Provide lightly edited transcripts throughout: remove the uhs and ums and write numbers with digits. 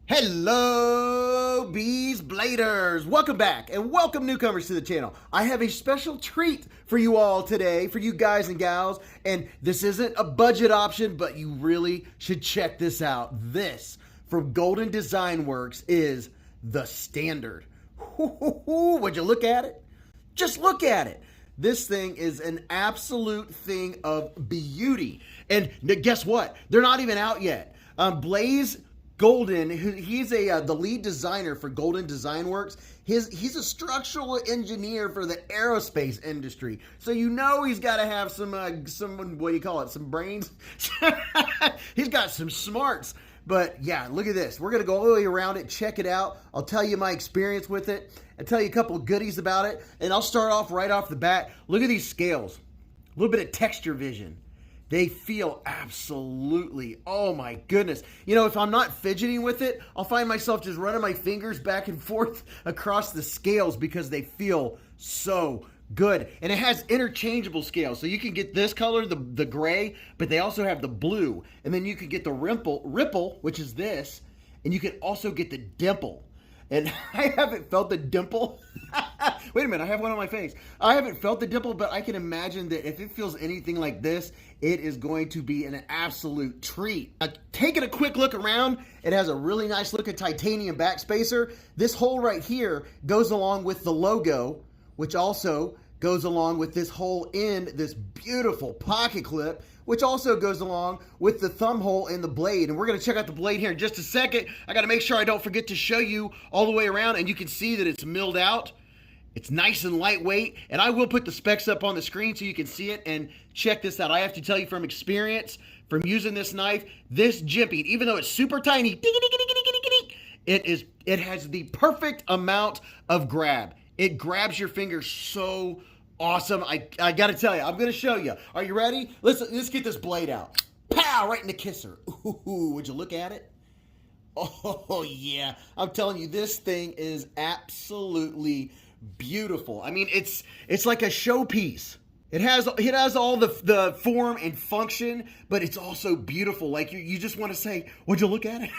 Hello, Beez Bladers! Welcome back and welcome newcomers to the channel. I have a special treat for you all today, for you guys and gals, and this isn't a budget option, but you really should check this out. This, from Golden Designworks, is the standard. Would you look at it? Just look at it. This thing is an absolute thing of beauty. And guess what? They're not even out yet. Blaze Golden, he's the lead designer for Golden Designworks. He's a structural engineer for the aerospace industry. So you know he's got to have some what do you call it? Some brains. He's got some smarts. But yeah, look at this. We're going to go all the way around it, check it out. I'll tell you my experience with it. I'll tell you a couple of goodies about it. And I'll start off right off the bat. Look at these scales. A little bit of texture vision. They feel absolutely, oh my goodness. You know, if I'm not fidgeting with it, I'll find myself just running my fingers back and forth across the scales because they feel so good. And it has interchangeable scales. So you can get this color, the gray, but they also have the blue. And then you can get the ripple, which is this, and you can also get the dimple. And I haven't felt the dimple. Wait a minute, I have one on my face. I haven't felt the dimple, but I can imagine that if it feels anything like this, it is going to be an absolute treat. Taking a quick look around, it has a really nice looking titanium backspacer. This hole right here goes along with the logo, which also goes along with this hole in this beautiful pocket clip, which also goes along with the thumb hole in the blade. And we're gonna check out the blade here in just a second. I gotta make sure I don't forget to show you all the way around, and you can see that it's milled out. It's nice and lightweight, and I will put the specs up on the screen so you can see it and check this out. I have to tell you from experience, from using this knife, this jimping, even though it's super tiny, it has the perfect amount of grab. It grabs your finger so awesome. I gotta tell you, I'm gonna show you. Are you ready? Let's get this blade out. Pow! Right in the kisser. Ooh, would you look at it? Oh yeah, I'm telling you, this thing is absolutely beautiful. I mean, it's like a showpiece. It has all the form and function, but it's also beautiful. Like you just want to say, would you look at it?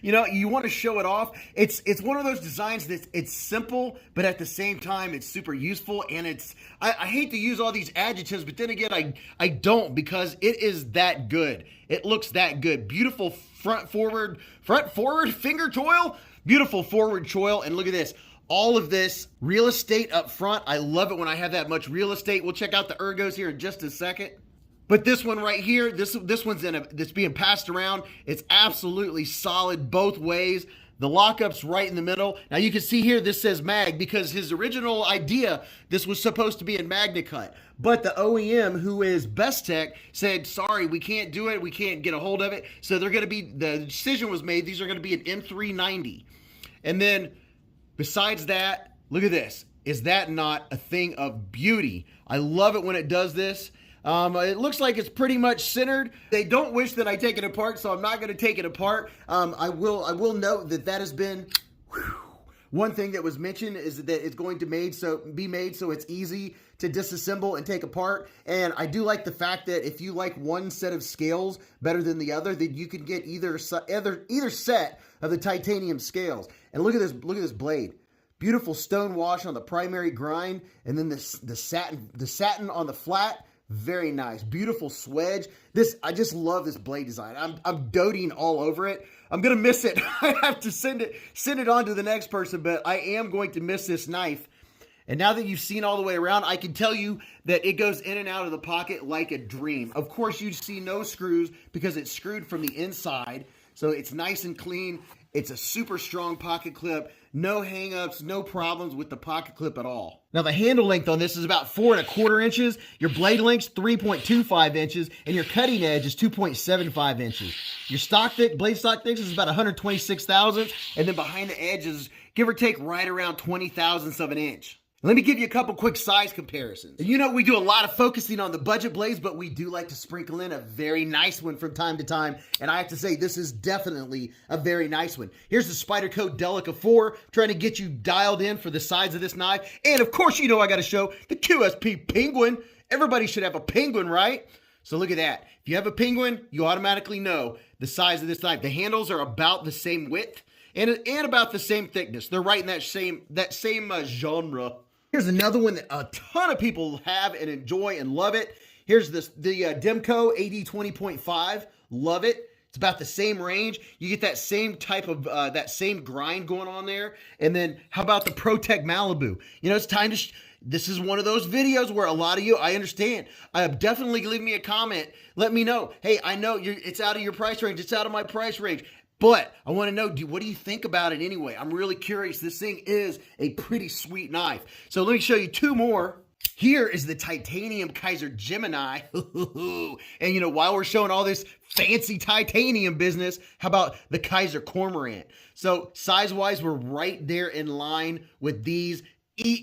You know, you want to show it off. It's one of those designs that it's simple, but at the same time, it's super useful. And I hate to use all these adjectives, but then again, I don't, because it is that good. It looks that good. Beautiful front forward finger choil. Beautiful forward choil. And look at this. All of this real estate up front. I love it when I have that much real estate. We'll check out the ergos here in just a second. But this one right here, this one's that's being passed around. It's absolutely solid both ways. The lockup's right in the middle. Now you can see here, this says mag, because his original idea, this was supposed to be in Magna Cut. But the OEM, who is Best Tech, said, sorry, we can't do it. We can't get a hold of it. So they're gonna be, the decision was made, these are gonna be an M390. And then, besides that, look at this. Is that not a thing of beauty? I love it when it does this. It looks like it's pretty much centered. They don't wish that I take it apart, so I'm not going to take it apart. I will note that has been one thing that was mentioned, is that it's going to be made so it's easy to disassemble and take apart. And I do like the fact that if you like one set of scales better than the other, that you can get either set of the titanium scales. And look at this blade. Beautiful stone wash on the primary grind, and then the satin on the flat. Very nice. Beautiful swedge. I just love this blade design. I'm doting all over it. I'm gonna miss it. I have to send it on to the next person, but I am going to miss this knife. And now that you've seen all the way around, I can tell you that it goes in and out of the pocket like a dream. Of course, you see no screws because it's screwed from the inside. So it's nice and clean. It's a super strong pocket clip. No hang-ups, no problems with the pocket clip at all. Now the handle length on this is about 4 1/4 inches. Your blade length's 3.25 inches, and your cutting edge is 2.75 inches. Your blade stock thickness is about 126 thousandths, and then behind the edge is give or take right around 20 thousandths of an inch. Let me give you a couple quick size comparisons. You know, we do a lot of focusing on the budget blades, but we do like to sprinkle in a very nice one from time to time. And I have to say, this is definitely a very nice one. Here's the Spyderco Delica 4, trying to get you dialed in for the size of this knife. And of course, you know I got to show the QSP Penguin. Everybody should have a penguin, right? So look at that. If you have a penguin, you automatically know the size of this knife. The handles are about the same width and about the same thickness. They're right in that same genre. Here's another one that a ton of people have and enjoy and love it. Here's the Demco AD 20.5. Love it. It's about the same range. You get that same type of, that same grind going on there. And then how about the ProTech Malibu? You know, it's time to, this is one of those videos where a lot of you, I understand. Definitely leave me a comment. Let me know. Hey, I know it's out of your price range. It's out of my price range. But I want to know, what do you think about it anyway? I'm really curious. This thing is a pretty sweet knife. So let me show you two more. Here is the titanium KIZER Gemini. And you know, while we're showing all this fancy titanium business, how about the KIZER Cormorant? So size-wise, we're right there in line with these.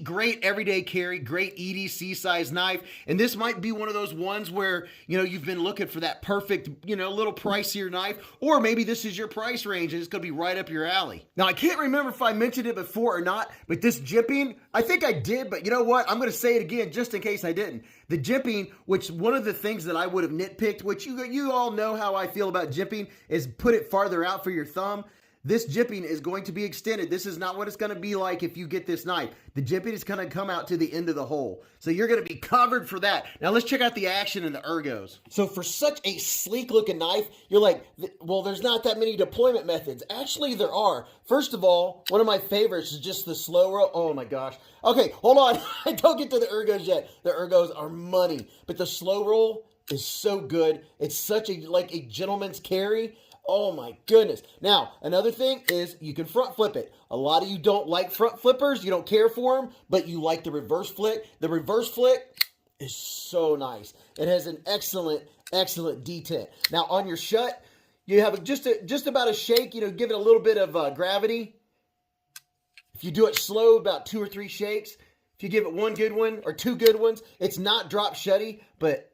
Great everyday carry, great EDC size knife. And this might be one of those ones where, you know, you've been looking for that perfect, you know, little pricier knife, or maybe this is your price range and it's going to be right up your alley. Now, I can't remember if I mentioned it before or not, but this jimping, I think I did, but you know what? I'm going to say it again just in case I didn't. The jimping, which one of the things that I would have nitpicked, which you all know how I feel about jimping, is put it farther out for your thumb. This jimping is going to be extended. This is not what it's going to be like if you get this knife. The jimping is going to come out to the end of the hole. So you're going to be covered for that. Now let's check out the action and the ergos. So for such a sleek looking knife, you're like, well, there's not that many deployment methods. Actually, there are. First of all, one of my favorites is just the slow roll. Oh my gosh. Okay, hold on. I don't get to the ergos yet. The ergos are money. But the slow roll is so good. It's such like a gentleman's carry. Oh my goodness. Now, another thing is you can front flip it. A lot of you don't like front flippers. You don't care for them, but you like the reverse flick. The reverse flick is so nice. It has an excellent, excellent detent. Now, on your shut, you have just about a shake. You know, give it a little bit of gravity. If you do it slow, about 2 or 3 shakes. If you give it one good one or 2 good ones, it's not drop shutty, but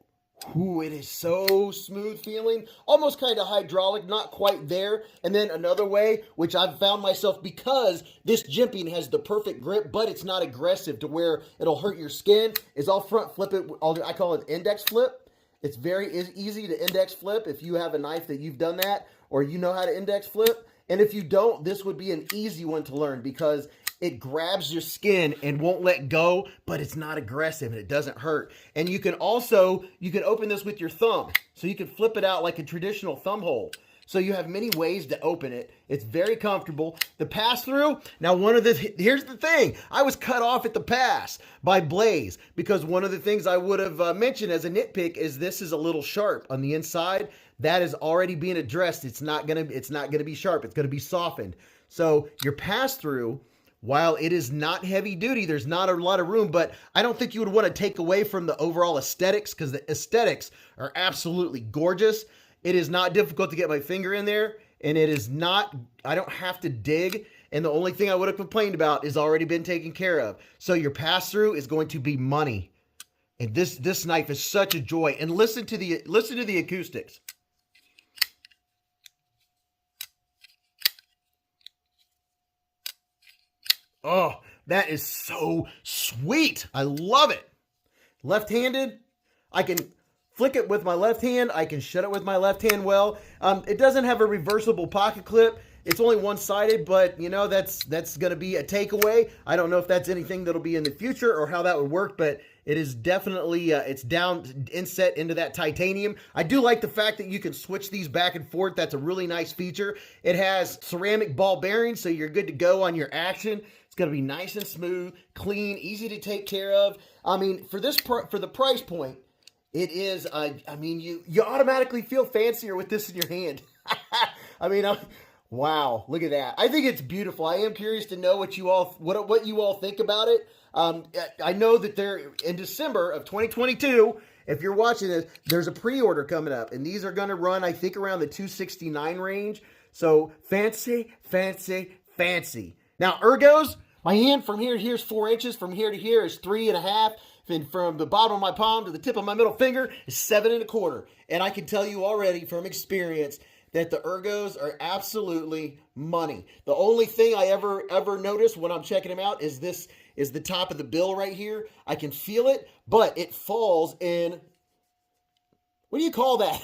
ooh, it is so smooth feeling, almost kind of hydraulic, not quite there. And then another way, which I've found myself, because this jimping has the perfect grip, but it's not aggressive to where it'll hurt your skin, is I'll front flip it. I call it index flip. It's very easy to index flip if you have a knife that you've done that, or you know how to index flip. And if you don't, this would be an easy one to learn because it grabs your skin and won't let go, but it's not aggressive and it doesn't hurt. And you can open this with your thumb. So you can flip it out like a traditional thumb hole. So you have many ways to open it. It's very comfortable. The pass-through, now here's the thing. I was cut off at the pass by Blaze because one of the things I would have mentioned as a nitpick is this is a little sharp on the inside. That is already being addressed. It's not gonna be sharp. It's gonna be softened. So your pass-through, while it is not heavy duty, there's not a lot of room, but I don't think you would want to take away from the overall aesthetics because the aesthetics are absolutely gorgeous. It is not difficult to get my finger in there, and it is not, I don't have to dig, and the only thing I would have complained about is already been taken care of. So your pass-through is going to be money. And this knife is such a joy. And listen to the acoustics. Oh, that is so sweet. I love it. Left-handed, I can flick it with my left hand. I can shut it with my left hand well. It doesn't have a reversible pocket clip. It's only one-sided, but, you know, that's going to be a takeaway. I don't know if that's anything that'll be in the future or how that would work, but it is definitely, it's down, inset into that titanium. I do like the fact that you can switch these back and forth. That's a really nice feature. It has ceramic ball bearings, so you're good to go on your action. It's going to be nice and smooth, clean, easy to take care of. I mean, for the price point, it is, I mean, you automatically feel fancier with this in your hand. I mean, wow, look at that. I think it's beautiful. I am curious to know what you all think about it. I know that they're in December of 2022. If you're watching this, there's a pre-order coming up, and these are going to run, I think, around the $269 range. So fancy, fancy, fancy. Now, ergos, my hand from here to here is 4 inches. From here to here is 3.5. And from the bottom of my palm to the tip of my middle finger is 7.25. And I can tell you already from experience that the ergos are absolutely money. The only thing I ever notice when I'm checking them out is the top of the bill right here. I can feel it, but it falls in what do you call that?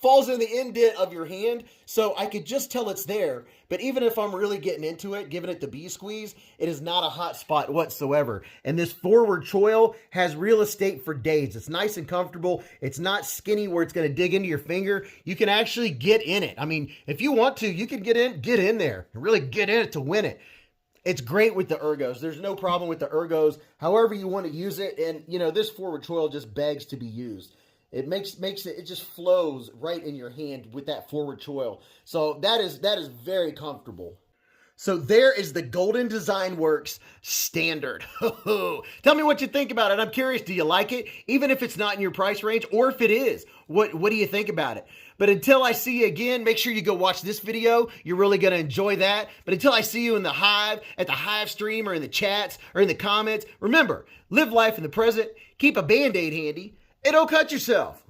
Falls in the indent of your hand. So I could just tell it's there. But even if I'm really getting into it, giving it the bee squeeze, it is not a hot spot whatsoever. And this forward choil has real estate for days. It's nice and comfortable. It's not skinny where it's going to dig into your finger. You can actually get in it. I mean, if you want to, you can get in there and really get in it to win it. It's great with the ergos. There's no problem with the ergos. However you want to use it. And, you know, this forward choil just begs to be used. It makes it just flows right in your hand with that forward choil. So that is very comfortable. So there is the Golden Designworks standard. Tell me what you think about it. I'm curious, do you like it? Even if it's not in your price range, or if it is, what do you think about it? But until I see you again, make sure you go watch this video. You're really going to enjoy that. But until I see you in the Hive, at the Hive stream, or in the chats, or in the comments, remember, live life in the present, keep a Band-Aid handy, and don't cut yourself.